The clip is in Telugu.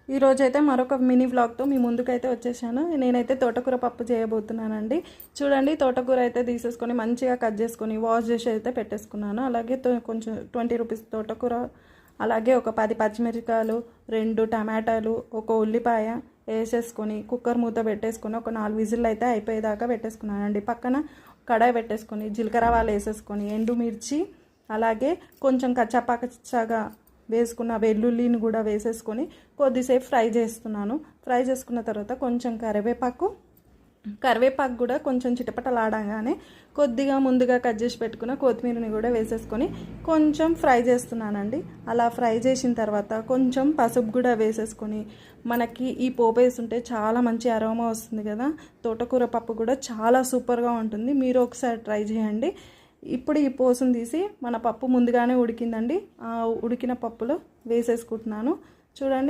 ఈరోజైతే మరొక మినీ వ్లాగ్తో మీ ముందుకైతే వచ్చేసాను. నేనైతే తోటకూర పప్పు చేయబోతున్నానండి. చూడండి, తోటకూర అయితే తీసేసుకొని మంచిగా కట్ చేసుకొని వాష్ చేసి అయితే పెట్టేసుకున్నాను. అలాగే కొంచెం 20 రూపీస్ తోటకూర, అలాగే ఒక 10 పచ్చిమిరపకాయలు, 2 టమాటాలు, ఒక ఉల్లిపాయ వేసేసుకొని కుక్కర్ మూత పెట్టేసుకొని ఒక 4 విజిల్ అయితే అయిపోయేదాకా పెట్టేసుకున్నానండి. పక్కన కడాయి పెట్టేసుకొని జీలకర్ర ఆవాలు వేసేసుకొని ఎండుమిర్చి, అలాగే కొంచెం కచ్చాపచ్చగా వేసుకున్న వెల్లుల్లిని కూడా వేసేసుకొని కొద్దిసేపు ఫ్రై చేస్తున్నాను. ఫ్రై చేసుకున్న తర్వాత కొంచెం కరివేపాకు కూడా కొంచెం చిటపటలాడగానే కొద్దిగా ముందుగా కట్ చేసి పెట్టుకున్న కొత్తిమీరని కూడా వేసేసుకొని కొంచెం ఫ్రై చేస్తున్నానండి. అలా ఫ్రై చేసిన తర్వాత కొంచెం పసుపు కూడా వేసేసుకొని మనకి ఈ పోపు వేసుంటే చాలా మంచి అరోమా వస్తుంది కదా. తోటకూర పప్పు కూడా చాలా సూపర్గా ఉంటుంది. మీరు ఒకసారి ట్రై చేయండి. ఇప్పుడు ఈ పోసును తీసి మన పప్పు ముందుగానే ఉడికిందండి, ఆ ఉడికిన పప్పులో వేసేసుకుంటున్నాను. చూడండి.